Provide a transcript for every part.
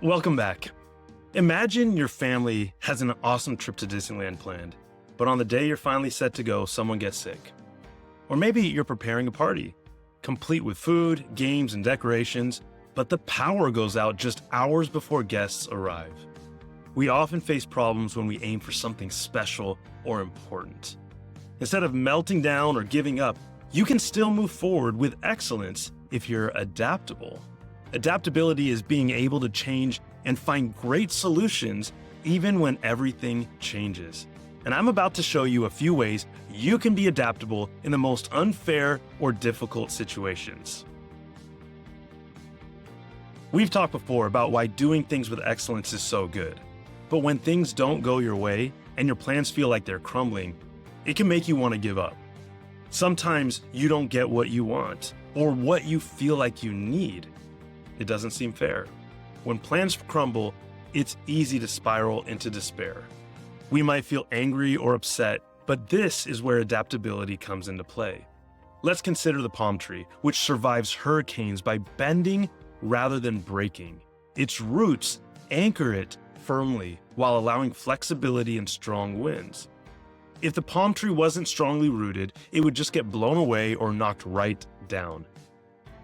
Welcome back. Imagine your family has an awesome trip to Disneyland planned, but on the day you're finally set to go, someone gets sick. Or maybe you're preparing a party, complete with food, games, and decorations, but the power goes out just hours before guests arrive. We often face problems when we aim for something special or important. Instead of melting down or giving up, you can still move forward with excellence if you're adaptable. Adaptability is being able to change and find great solutions even when everything changes. And I'm about to show you a few ways you can be adaptable in the most unfair or difficult situations. We've talked before about why doing things with excellence is so good. But when things don't go your way and your plans feel like they're crumbling, it can make you want to give up. Sometimes you don't get what you want or what you feel like you need. It doesn't seem fair. When plans crumble, it's easy to spiral into despair. We might feel angry or upset, but this is where adaptability comes into play. Let's consider the palm tree, which survives hurricanes by bending rather than breaking. Its roots anchor it firmly while allowing flexibility and strong winds. If the palm tree wasn't strongly rooted, it would just get blown away or knocked right down.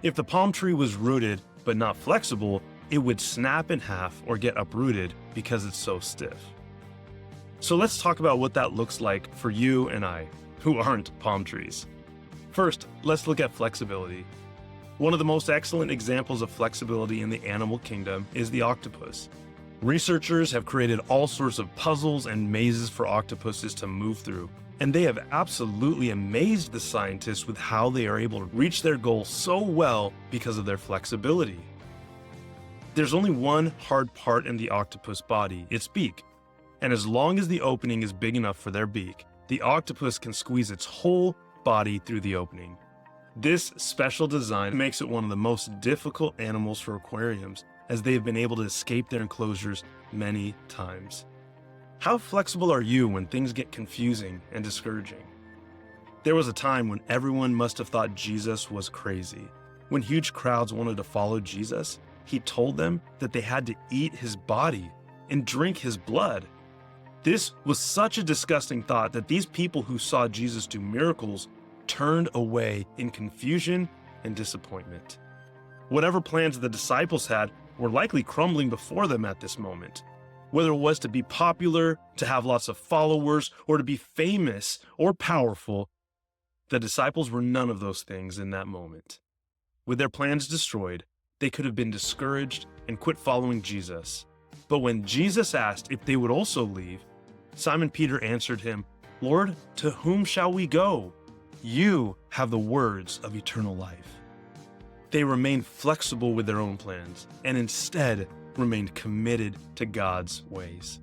If the palm tree was rooted but not flexible, it would snap in half or get uprooted because it's so stiff. So let's talk about what that looks like for you and I, who aren't palm trees. First, let's look at flexibility. One of the most excellent examples of flexibility in the animal kingdom is the octopus. Researchers have created all sorts of puzzles and mazes for octopuses to move through, and they have absolutely amazed the scientists with how they are able to reach their goal so well because of their flexibility. There's only one hard part in the octopus body, its beak, and as long as the opening is big enough for their beak, the octopus can squeeze its whole body through the opening. This special design makes it one of the most difficult animals for aquariums, as they have been able to escape their enclosures many times. How flexible are you when things get confusing and discouraging? There was a time when everyone must have thought Jesus was crazy. When huge crowds wanted to follow Jesus, he told them that they had to eat his body and drink his blood. This was such a disgusting thought that these people who saw Jesus do miracles turned away in confusion and disappointment. Whatever plans the disciples had were likely crumbling before them at this moment. Whether it was to be popular, to have lots of followers, or to be famous or powerful, the disciples were none of those things in that moment. With their plans destroyed, they could have been discouraged and quit following Jesus. But when Jesus asked if they would also leave, Simon Peter answered him, "Lord, to whom shall we go? You have the words of eternal life." They remained flexible with their own plans and instead remained committed to God's ways.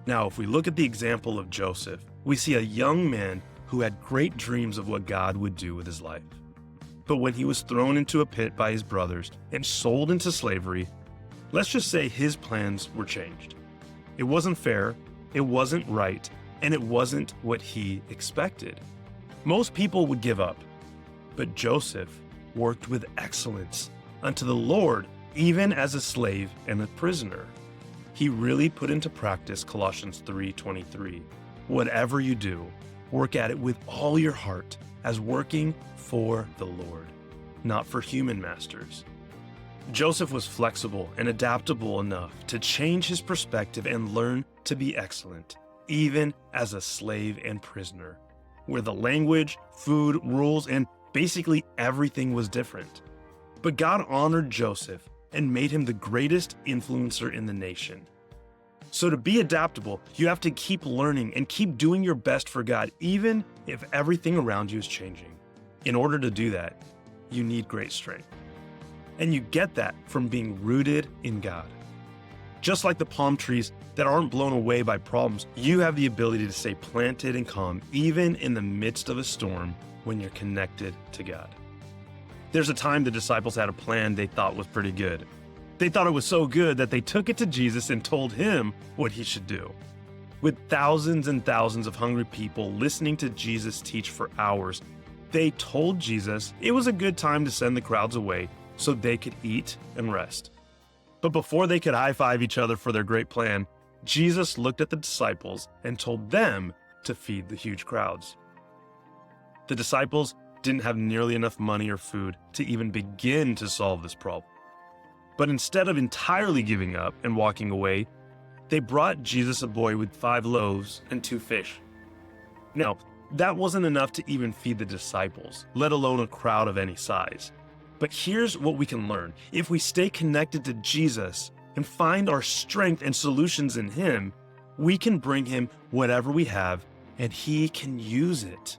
Now, if we look at the example of Joseph, we see a young man who had great dreams of what God would do with his life. But when he was thrown into a pit by his brothers and sold into slavery, let's just say his plans were changed. It wasn't fair, it wasn't right, and it wasn't what he expected. Most people would give up, but Joseph worked with excellence unto the Lord, even as a slave and a prisoner. He really put into practice Colossians 3:23. Whatever you do, work at it with all your heart, as working for the Lord, not for human masters. Joseph was flexible and adaptable enough to change his perspective and learn to be excellent, even as a slave and prisoner, where the language, food, rules, and basically everything was different. But God honored Joseph and made him the greatest influencer in the nation. So to be adaptable, you have to keep learning and keep doing your best for God, even if everything around you is changing. In order to do that, you need great strength. And you get that from being rooted in God. Just like the palm trees that aren't blown away by problems, you have the ability to stay planted and calm, even in the midst of a storm, when you're connected to God. There's a time the disciples had a plan they thought was pretty good. They thought it was so good that they took it to Jesus and told him what he should do. With thousands and thousands of hungry people listening to Jesus teach for hours, they told Jesus it was a good time to send the crowds away so they could eat and rest. But before they could high-five each other for their great plan, Jesus looked at the disciples and told them to feed the huge crowds. The disciples didn't have nearly enough money or food to even begin to solve this problem. But instead of entirely giving up and walking away, they brought Jesus a boy with 5 loaves and 2 fish. Now, that wasn't enough to even feed the disciples, let alone a crowd of any size. But here's what we can learn. If we stay connected to Jesus and find our strength and solutions in Him, we can bring Him whatever we have, and He can use it.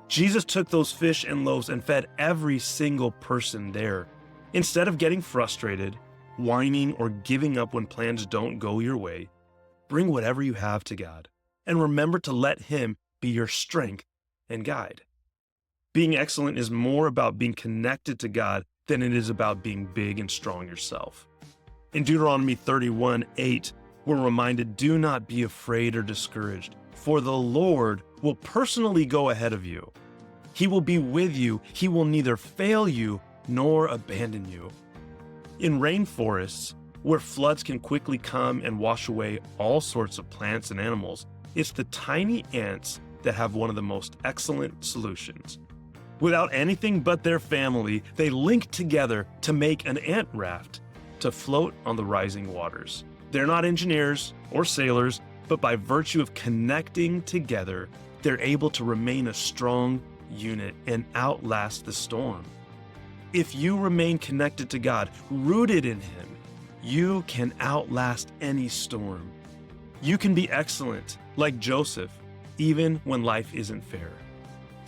Jesus took those fish and loaves and fed every single person there. Instead of getting frustrated, whining, or giving up when plans don't go your way, bring whatever you have to God, and remember to let Him be your strength and guide. Being excellent is more about being connected to God than it is about being big and strong yourself. In Deuteronomy 31:8, we're reminded, "Do not be afraid or discouraged, for the Lord will personally go ahead of you. He will be with you. He will neither fail you nor abandon you." In rainforests, where floods can quickly come and wash away all sorts of plants and animals, it's the tiny ants that have one of the most excellent solutions. Without anything but their family, they link together to make an ant raft to float on the rising waters. They're not engineers or sailors, but by virtue of connecting together, they're able to remain a strong unit and outlast the storm. If you remain connected to God, rooted in Him, you can outlast any storm. You can be excellent, like Joseph, even when life isn't fair.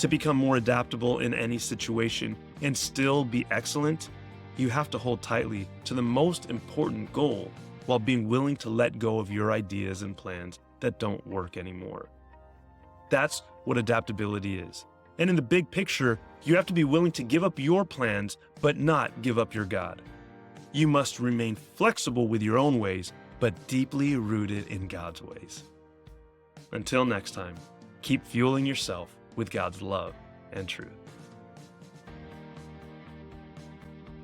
To become more adaptable in any situation and still be excellent, you have to hold tightly to the most important goal while being willing to let go of your ideas and plans that don't work anymore. That's what adaptability is. And in the big picture, you have to be willing to give up your plans, but not give up your God. You must remain flexible with your own ways, but deeply rooted in God's ways. Until next time, keep fueling yourself with God's love and truth.